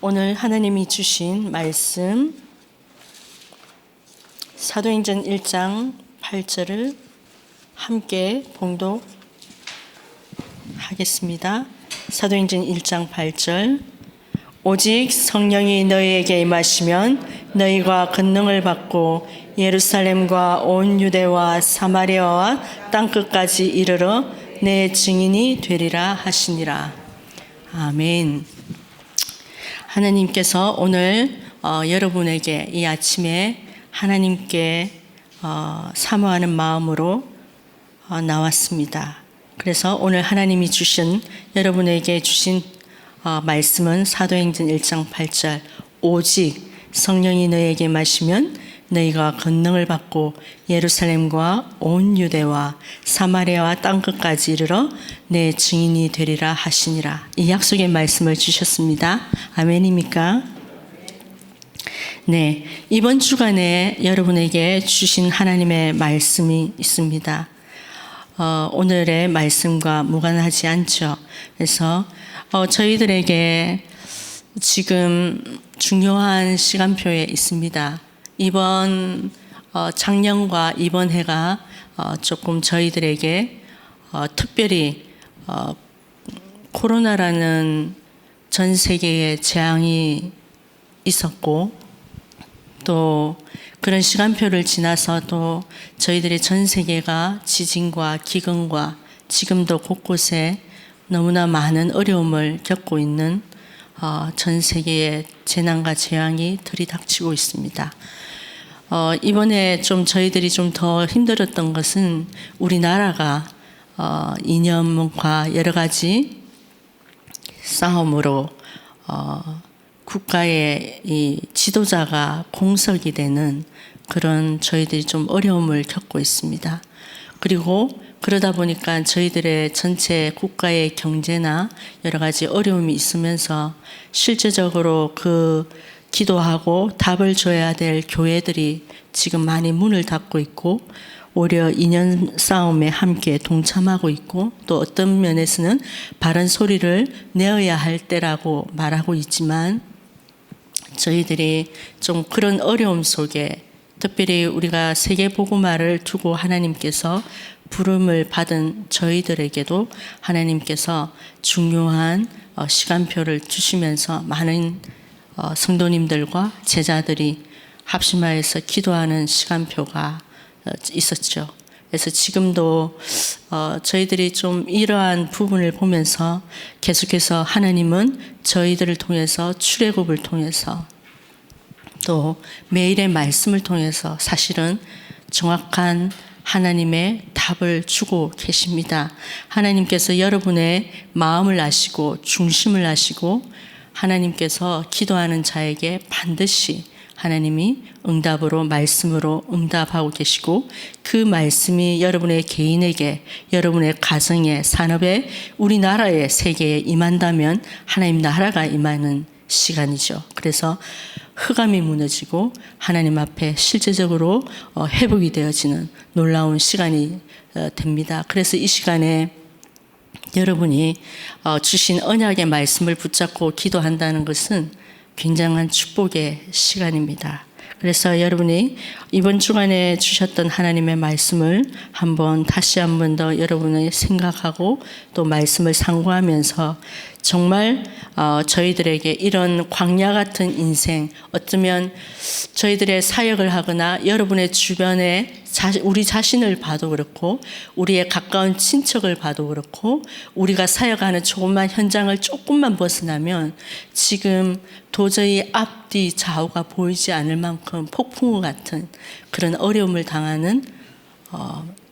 오늘 하나님이 주신 말씀 사도행전 1장 8절을 함께 봉독하겠습니다. 사도행전 1장 8절. 오직 성령이 너희에게 임하시면 너희가 권능을 받고 예루살렘과 온 유대와 사마리아와 땅끝까지 이르러 내 증인이 되리라 하시니라. 아멘. 하나님께서 오늘 여러분에게 이 아침에 하나님께 사모하는 마음으로 나왔습니다. 그래서 오늘 하나님이 주신 여러분에게 주신 말씀은 사도행전 1장 8절. 오직 성령이 너희에게 임하시면 너희가 권능을 받고 예루살렘과 온 유대와 사마리아와 땅끝까지 이르러 내 증인이 되리라 하시니라. 이 약속의 말씀을 주셨습니다. 아멘입니까? 네, 이번 주간에 여러분에게 주신 하나님의 말씀이 있습니다. 오늘의 말씀과 무관하지 않죠. 그래서 저희들에게 지금 중요한 시간표에 있습니다. 이번 작년과 이번 해가 조금 저희들에게 특별히 코로나라는 전 세계의 재앙이 있었고, 또 그런 시간표를 지나서 또 저희들의 전 세계가 지진과 기근과 지금도 곳곳에 너무나 많은 어려움을 겪고 있는 전 세계의 재난과 재앙이 들이닥치고 있습니다. 이번에 좀 저희들이 좀 더 힘들었던 것은 우리나라가 이념과 여러 가지 싸움으로 국가의 이 지도자가 공석이 되는 그런 저희들이 좀 어려움을 겪고 있습니다. 그리고 그러다 보니까 저희들의 전체 국가의 경제나 여러 가지 어려움이 있으면서 실제적으로 그 기도하고 답을 줘야 될 교회들이 지금 많이 문을 닫고 있고, 오히려 이념 싸움에 함께 동참하고 있고, 또 어떤 면에서는 바른 소리를 내어야 할 때라고 말하고 있지만, 저희들이 좀 그런 어려움 속에 특별히 우리가 세계 복음화를 두고 하나님께서 부름을 받은 저희들에게도 하나님께서 중요한 시간표를 주시면서 많은 성도님들과 제자들이 합심하여서 기도하는 시간표가 있었죠. 그래서 지금도 저희들이 좀 이러한 부분을 보면서 계속해서 하나님은 저희들을 통해서 출애굽을 통해서 또 매일의 말씀을 통해서 사실은 정확한 하나님의 답을 주고 계십니다. 하나님께서 여러분의 마음을 아시고 중심을 아시고 하나님께서 기도하는 자에게 반드시 하나님이 응답으로 말씀으로 응답하고 계시고, 그 말씀이 여러분의 개인에게, 여러분의 가정에, 산업에, 우리나라의 세계에 임한다면 하나님 나라가 임하는 시간이죠. 그래서 흑암이 무너지고 하나님 앞에 실제적으로 회복이 되어지는 놀라운 시간이 됩니다. 그래서 이 시간에 여러분이 주신 언약의 말씀을 붙잡고 기도한다는 것은 굉장한 축복의 시간입니다. 그래서 여러분이 이번 주간에 주셨던 하나님의 말씀을 다시 한 번 더 여러분이 생각하고 또 말씀을 상고하면서 정말 저희들에게 이런 광야 같은 인생, 어쩌면 저희들의 사역을 하거나 여러분의 주변에 우리 자신을 봐도 그렇고, 우리의 가까운 친척을 봐도 그렇고, 우리가 사역하는 조그만 현장을 조금만 벗어나면 지금 도저히 앞뒤 좌우가 보이지 않을 만큼 폭풍우 같은 그런 어려움을 당하는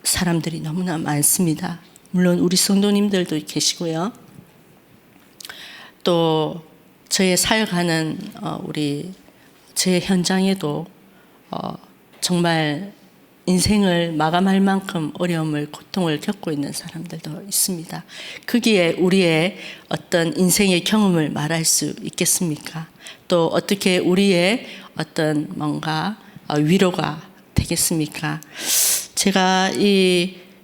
사람들이 너무나 많습니다. 물론 우리 성도님들도 계시고요. 또 저의 사역하는 제 현장에도 정말 인생을 마감할 만큼 어려움을, 고통을 겪고 있는 사람들도 있습니다. 거기에 우리의 어떤 인생의 경험을 말할 수 있겠습니까? 또 어떻게 우리의 어떤 뭔가 위로가 되겠습니까? 제가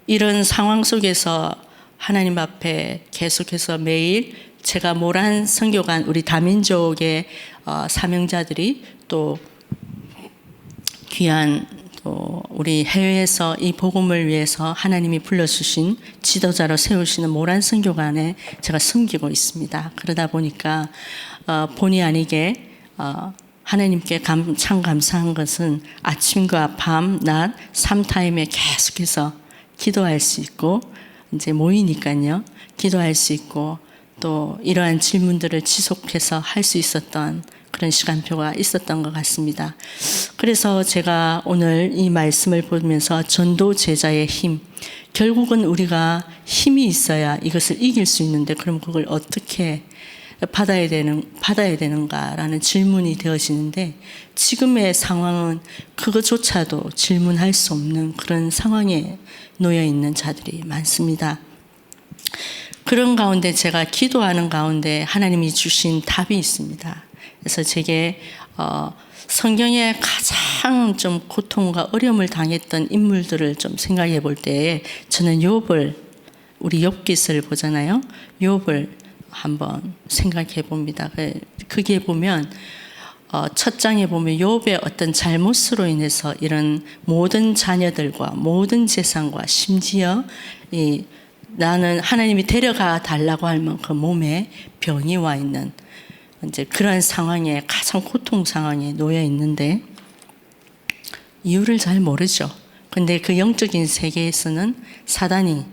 이런 상황 속에서 하나님 앞에 계속해서 매일 제가 모란 선교관 우리 다민족의 사명자들이 또 귀한 또 우리 해외에서 이 복음을 위해서 하나님이 불러주신 지도자로 세우시는 모란 선교관에 제가 섬기고 있습니다. 그러다 보니까 본의 아니게 하나님께 참 감사한 것은 아침과 밤, 낮 3타임에 계속해서 기도할 수 있고 이제 모이니까요. 기도할 수 있고 또 이러한 질문들을 지속해서 할 수 있었던 그런 시간표가 있었던 것 같습니다. 그래서 제가 오늘 이 말씀을 보면서 전도 제자의 힘, 결국은 우리가 힘이 있어야 이것을 이길 수 있는데 그럼 그걸 어떻게 받아야 되는가라는 질문이 되어지는데 지금의 상황은 그것조차도 질문할 수 없는 그런 상황에 놓여 있는 자들이 많습니다. 그런 가운데 제가 기도하는 가운데 하나님이 주신 답이 있습니다. 그래서 제게 성경에 가장 좀 고통과 어려움을 당했던 인물들을 좀 생각해 볼 때에 저는 욥을 우리 욥기서를 보잖아요. 욥을 한번 생각해 봅니다. 거기에 보면 첫 장에 보면 욥의 어떤 잘못으로 인해서 이런 모든 자녀들과 모든 재산과 심지어 나는 하나님이 데려가 달라고 할 만큼 몸에 병이 와 있는 이제 그러한 상황에 가장 고통 상황에 놓여 있는데 이유를 잘 모르죠. 근데 그 영적인 세계에서는 사단이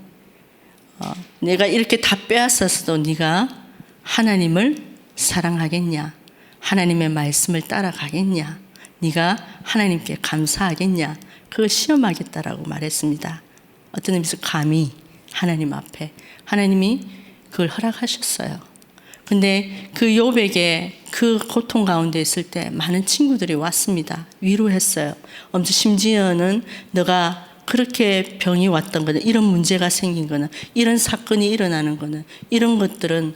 내가 이렇게 다 빼앗았어도 네가 하나님을 사랑하겠냐? 하나님의 말씀을 따라가겠냐? 네가 하나님께 감사하겠냐? 그걸 시험하겠다라고 말했습니다. 어떤 의미에서 감히 하나님 앞에 하나님이 그걸 허락하셨어요. 근데 그 욥에게 그 고통 가운데 있을 때 많은 친구들이 왔습니다. 위로했어요. 심지어는 너가 그렇게 병이 왔던 거는 이런 문제가 생긴 거는 이런 사건이 일어나는 거는 이런 것들은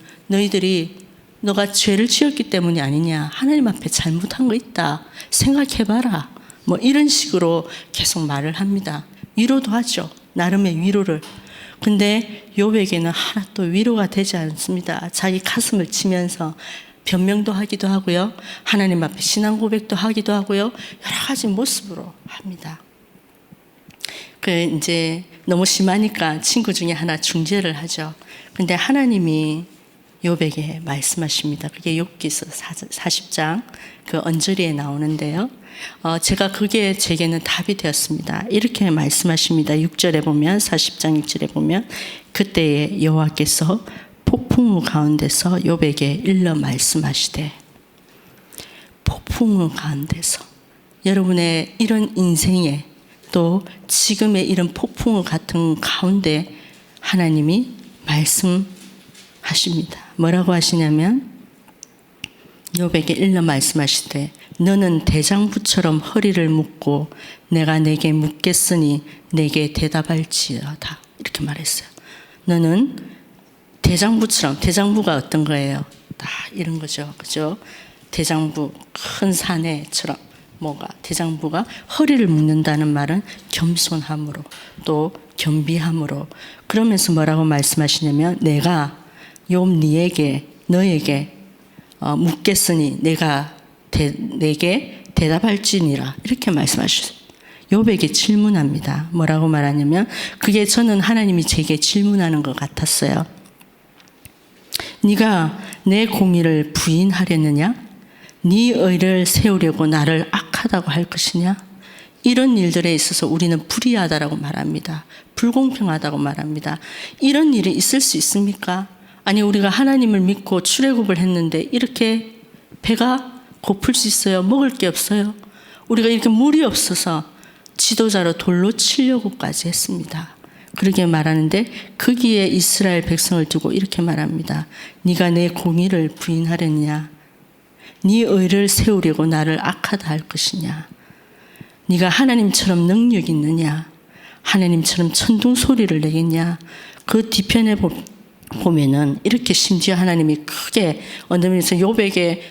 너가 죄를 지었기 때문이 아니냐. 하나님 앞에 잘못한 거 있다. 생각해봐라. 뭐 이런 식으로 계속 말을 합니다. 위로도 하죠. 나름의 위로를. 근데 욥에게는 하나도 위로가 되지 않습니다. 자기 가슴을 치면서 변명도 하기도 하고요. 하나님 앞에 신앙 고백도 하기도 하고요. 여러 가지 모습으로 합니다. 이제 너무 심하니까 친구 중에 하나 중재를 하죠. 근데 하나님이 욥에게 말씀하십니다. 그게 욥기서 40장 그 언저리에 나오는데요. 그게 제게는 답이 되었습니다. 이렇게 말씀하십니다. 6절에 보면 40장 6절에 보면 그때에 여호와께서 폭풍우 가운데서 욥에게 일러 말씀하시되 폭풍우 가운데서 여러분의 이런 인생에 또 지금의 이런 폭풍우 같은 가운데 하나님이 말씀하십니다. 뭐라고 하시냐면 욥에게 일러 말씀하시되 너는 대장부처럼 허리를 묶고 내가 내게 묻겠으니 내게 대답할지어다. 이렇게 말했어요. 너는 대장부처럼, 대장부가 어떤 거예요? 다 이런 거죠. 그죠? 대장부 큰 사내처럼 대장부가 허리를 묶는다는 말은 겸손함으로 또 겸비함으로 그러면서 뭐라고 말씀하시냐면 내가 욥 너에게 묻겠으니 내게 대답할지니라 이렇게 말씀하셨어요. 욥에게 질문합니다. 뭐라고 말하냐면 그게 저는 하나님이 제게 질문하는 것 같았어요. 네가 내 공의를 부인하려느냐? 네 의를 세우려고 나를 악하다고 할 것이냐? 이런 일들에 있어서 우리는 불의하다라고 말합니다. 불공평하다고 말합니다. 이런 일이 있을 수 있습니까? 아니 우리가 하나님을 믿고 출애굽을 했는데 이렇게 배가 고플 수 있어요? 먹을 게 없어요? 우리가 이렇게 물이 없어서 지도자로 돌로 치려고까지 했습니다. 그렇게 말하는데 거기에 이스라엘 백성을 두고 이렇게 말합니다. 네가 내 공의를 부인하려냐? 네 의를 세우려고 나를 악하다 할 것이냐? 네가 하나님처럼 능력 있느냐? 하나님처럼 천둥 소리를 내겠냐? 그 뒤편에 보면은 이렇게 심지어 하나님이 크게 언더면서 욥에게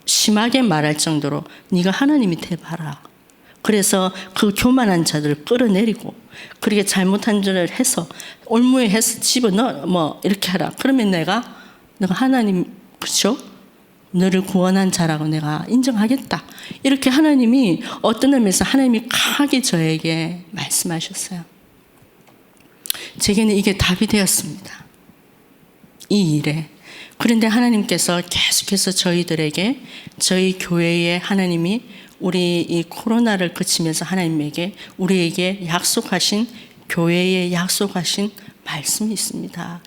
심하게 말할 정도로 네가 하나님이 돼봐라. 그래서 그 교만한 자들을 끌어내리고 그렇게 잘못한 일을 해서 올무에 해서 집어넣어 이렇게 하라. 그러면 내가 내가 하나님, 그렇죠? 너를 구원한 자라고 내가 인정하겠다. 이렇게 하나님이 어떤 의미에서 하나님이 강하게 저에게 말씀하셨어요. 제게는 이게 답이 되었습니다. 이 일에. 그런데 하나님께서 계속해서 저희들에게, 저희 교회에 하나님이 우리 이 코로나를 거치면서 하나님에게 우리에게 약속하신, 교회에 약속하신 말씀이 있습니다.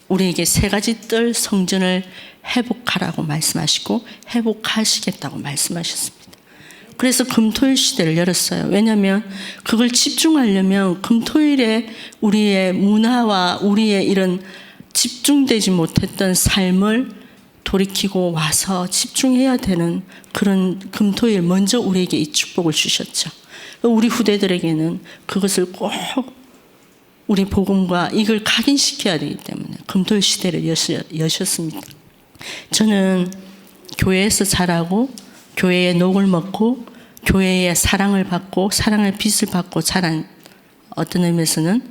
우리에게 3가지 뜰 성전을 회복하라고 말씀하시고 회복하시겠다고 말씀하셨습니다. 그래서 금토일 시대를 열었어요. 왜냐하면 그걸 집중하려면 금토일에 우리의 문화와 우리의 이런 집중되지 못했던 삶을 돌이키고 와서 집중해야 되는 그런 금토일, 먼저 우리에게 이 축복을 주셨죠. 우리 후대들에게는 그것을 꼭 우리 복음과 이걸 각인시켜야 되기 때문에 금토일 시대를 여셨습니다. 저는 교회에서 자라고 교회의 녹을 먹고 교회의 사랑을 받고 사랑의 빛을 받고 자란, 어떤 의미에서는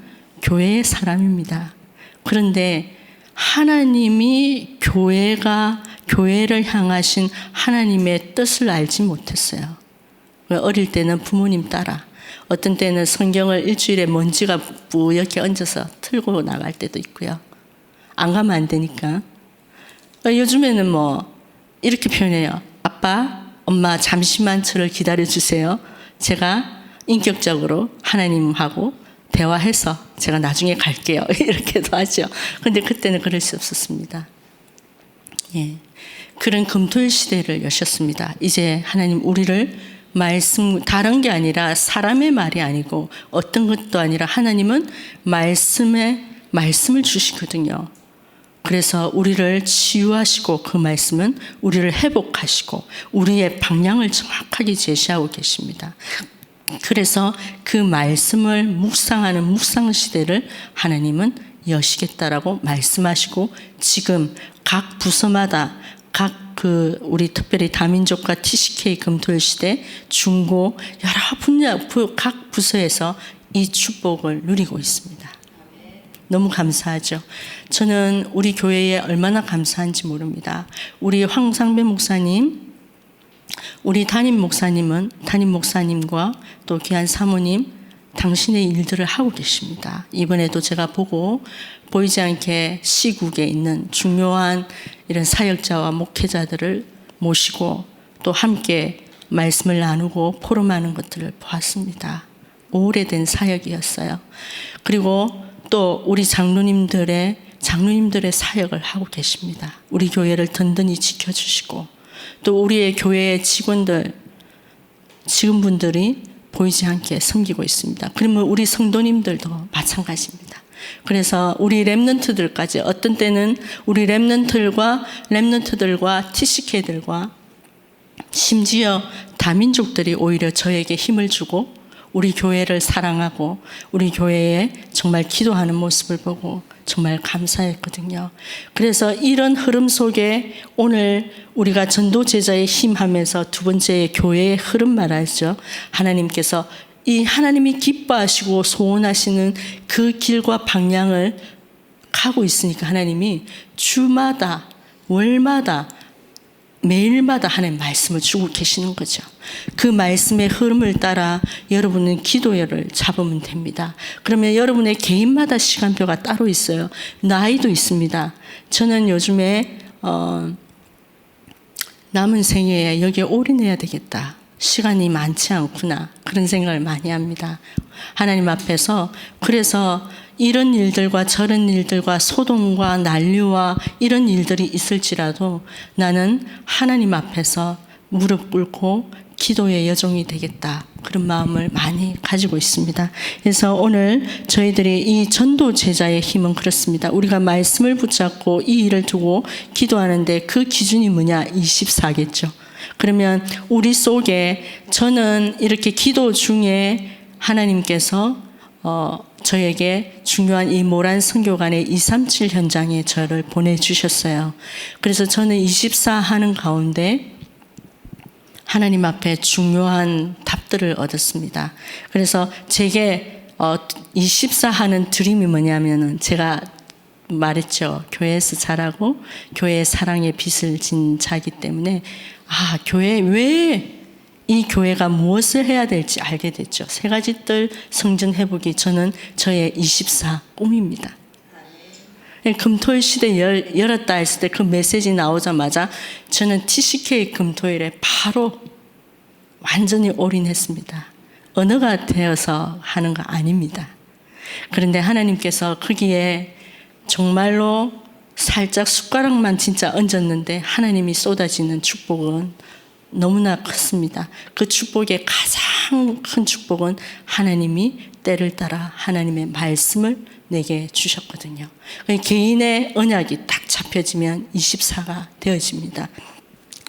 교회의 사람입니다. 그런데 하나님이 교회를 향하신 하나님의 뜻을 알지 못했어요. 어릴 때는 부모님 따라, 어떤 때는 성경을 일주일에 먼지가 뿌옇게 얹어서 틀고 나갈 때도 있고요. 안 가면 안 되니까. 요즘에는 이렇게 표현해요. 아빠, 엄마 잠시만 저를 기다려주세요. 제가 인격적으로 하나님하고 대화해서 제가 나중에 갈게요. 이렇게도 하죠. 그런데 그때는 그럴 수 없었습니다. 예, 그런 금토일 시대를 여셨습니다. 이제 하나님 우리를 다른 게 아니라 사람의 말이 아니고 어떤 것도 아니라 하나님은 말씀을 주시거든요. 그래서 우리를 치유하시고 그 말씀은 우리를 회복하시고 우리의 방향을 정확하게 제시하고 계십니다. 그래서 그 말씀을 묵상하는 묵상 시대를 하나님은 여시겠다라고 말씀하시고, 지금 각 부서마다 우리 특별히 다민족과 TCK 금토일 시대, 중고 여러 분야 각 부서에서 이 축복을 누리고 있습니다. 너무 감사하죠. 저는 우리 교회에 얼마나 감사한지 모릅니다. 우리 황상배 목사님, 우리 담임 목사님과 또 귀한 사모님, 당신의 일들을 하고 계십니다. 이번에도 제가 보이지 않게 시국에 있는 중요한 이런 사역자와 목회자들을 모시고 또 함께 말씀을 나누고 포럼하는 것들을 보았습니다. 오래된 사역이었어요. 그리고 또 우리 장로님들의 사역을 하고 계십니다. 우리 교회를 든든히 지켜주시고, 또 우리의 교회의 직원분들이 보이지 않게 섬기고 있습니다. 그러면 우리 성도님들도 마찬가지입니다. 그래서 우리 렘넌트들까지, 어떤 때는 우리 렘넌트들과 TCK들과 심지어 다민족들이 오히려 저에게 힘을 주고 우리 교회를 사랑하고 우리 교회에 정말 기도하는 모습을 보고 정말 감사했거든요. 그래서 이런 흐름 속에 오늘 우리가 전도제자의 힘 하면서 두 번째 교회의 흐름 말하죠. 하나님께서 이 하나님이 기뻐하시고 소원하시는 그 길과 방향을 가고 있으니까 하나님이 주마다, 월마다, 매일마다 하나님 말씀을 주고 계시는 거죠. 그 말씀의 흐름을 따라 여러분은 기도를 잡으면 됩니다. 그러면 여러분의 개인마다 시간표가 따로 있어요. 나이도 있습니다. 저는 요즘에 남은 생애에 여기에 올인해야 되겠다. 시간이 많지 않구나. 그런 생각을 많이 합니다. 하나님 앞에서. 그래서 이런 일들과 저런 일들과 소동과 난리와 이런 일들이 있을지라도 나는 하나님 앞에서 무릎 꿇고 기도의 여종이 되겠다. 그런 마음을 많이 가지고 있습니다. 그래서 오늘 저희들이 이 전도 제자의 힘은 그렇습니다. 우리가 말씀을 붙잡고 이 일을 두고 기도하는데 그 기준이 뭐냐? 24겠죠. 그러면 우리 속에, 저는 이렇게 기도 중에 하나님께서 저에게 중요한 이 모란 선교관의 237 현장에 저를 보내주셨어요. 그래서 저는 24 하는 가운데 하나님 앞에 중요한 답들을 얻었습니다. 그래서 제게 24 하는 드림이 뭐냐면은, 제가 말했죠. 교회에서 자라고 교회의 사랑의 빚을 진 자기 때문에 교회 왜 이 교회가 무엇을 해야 될지 알게 됐죠. 세 가지 뜰 성전 회복이 저의 24 꿈입니다. 금토일 시대 열었다 했을 때 그 메시지 나오자마자 저는 TCK 금토일에 바로 완전히 올인했습니다. 언어가 되어서 하는 거 아닙니다. 그런데 하나님께서 거기에 정말로 살짝 숟가락만 진짜 얹었는데 하나님이 쏟아지는 축복은 너무나 컸습니다. 그 축복의 가장 큰 축복은 하나님이 때를 따라 하나님의 말씀을 내게 주셨거든요. 개인의 언약이 딱 잡혀지면 24가 되어집니다.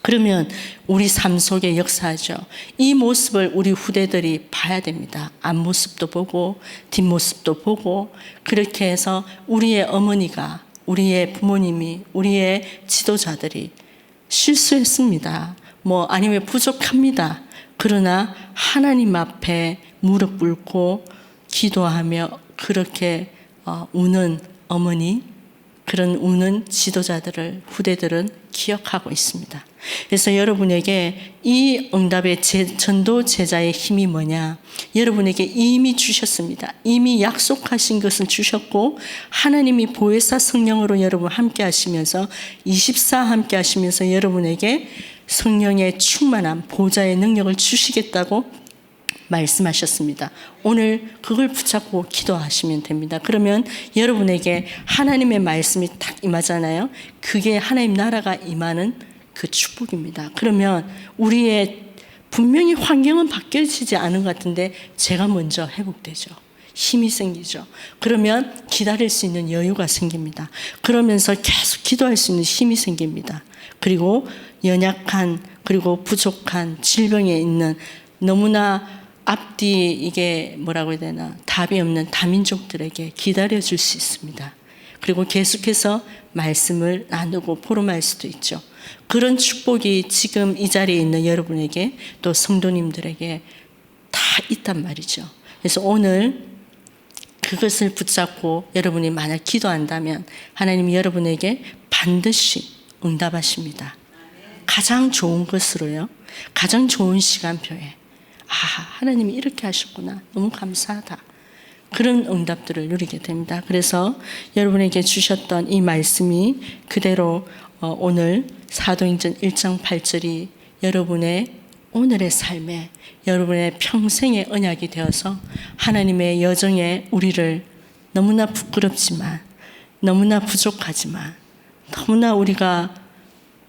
그러면 우리 삶 속에 역사하죠. 이 모습을 우리 후대들이 봐야 됩니다. 앞모습도 보고 뒷모습도 보고 그렇게 해서 우리의 어머니가 우리의 부모님이 우리의 지도자들이 실수했습니다. 아니면 부족합니다. 그러나 하나님 앞에 무릎 꿇고 기도하며 그렇게 우는 어머니, 그런 우는 지도자들을 후대들은 기억하고 있습니다. 그래서 여러분에게 이 응답의 전도 제자의 힘이 뭐냐? 여러분에게 이미 주셨습니다. 이미 약속하신 것을 주셨고 하나님이 보혜사 성령으로 여러분 함께 하시면서 24 함께 하시면서 여러분에게 성령의 충만한 보좌의 능력을 주시겠다고 말씀하셨습니다. 오늘 그걸 붙잡고 기도하시면 됩니다. 그러면 여러분에게 하나님의 말씀이 딱 임하잖아요. 그게 하나님 나라가 임하는 그 축복입니다. 그러면 우리의 분명히 환경은 바뀌어지지 않은 것 같은데 제가 먼저 회복되죠. 힘이 생기죠. 그러면 기다릴 수 있는 여유가 생깁니다. 그러면서 계속 기도할 수 있는 힘이 생깁니다. 그리고 연약한 그리고 부족한 질병에 있는 너무나 앞뒤 이게 뭐라고 해야 되나 답이 없는 다민족들에게 기다려줄 수 있습니다. 그리고 계속해서 말씀을 나누고 포럼할 수도 있죠. 그런 축복이 지금 이 자리에 있는 여러분에게 또 성도님들에게 다 있단 말이죠. 그래서 오늘 그것을 붙잡고 여러분이 만약 기도한다면 하나님이 여러분에게 반드시 응답하십니다. 가장 좋은 것으로요. 가장 좋은 시간표에 하나님이 이렇게 하셨구나. 너무 감사하다. 그런 응답들을 누리게 됩니다. 그래서 여러분에게 주셨던 이 말씀이 그대로 오늘 사도행전 1장 8절이 여러분의 오늘의 삶에 여러분의 평생의 언약이 되어서 하나님의 여정에 우리를 너무나 부끄럽지만 너무나 부족하지만 너무나 우리가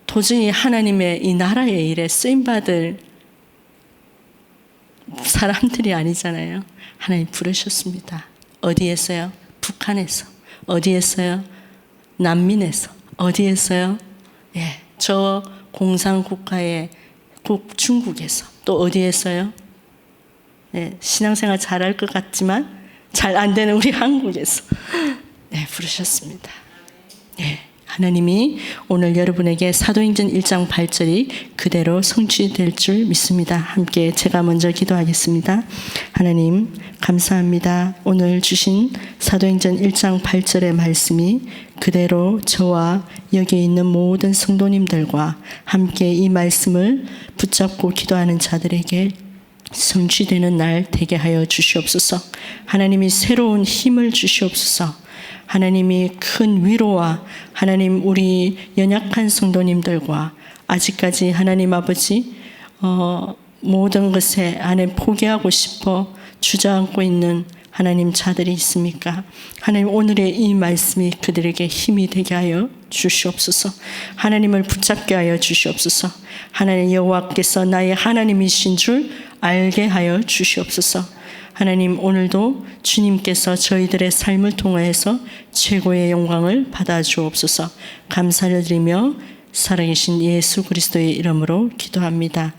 도저히 하나님의 이 나라의 일에 쓰임받을 사람들이 아니잖아요. 하나님 부르셨습니다. 어디에서요? 북한에서. 어디에서요? 난민에서. 어디에서요? 저 공산국가의 중국에서. 또 어디에서요? 신앙생활 잘할 것 같지만 잘 안 되는 우리 한국에서 부르셨습니다. 하나님이 오늘 여러분에게 사도행전 1장 8절이 그대로 성취될 줄 믿습니다. 함께 제가 먼저 기도하겠습니다. 하나님 감사합니다. 오늘 주신 사도행전 1장 8절의 말씀이 그대로 저와 여기 있는 모든 성도님들과 함께 이 말씀을 붙잡고 기도하는 자들에게 성취되는 날 되게 하여 주시옵소서. 하나님이 새로운 힘을 주시옵소서. 하나님이 큰 위로와 하나님 우리 연약한 성도님들과 아직까지 하나님 아버지 모든 것에 안에 포기하고 싶어 주저앉고 있는 하나님 자들이 있습니까? 하나님 오늘의 이 말씀이 그들에게 힘이 되게 하여 주시옵소서. 하나님을 붙잡게 하여 주시옵소서. 하나님 여호와께서 나의 하나님이신 줄 알게 하여 주시옵소서. 하나님 오늘도 주님께서 저희들의 삶을 통하여서 최고의 영광을 받아 주옵소서. 감사를 드리며 살아계신 예수 그리스도의 이름으로 기도합니다.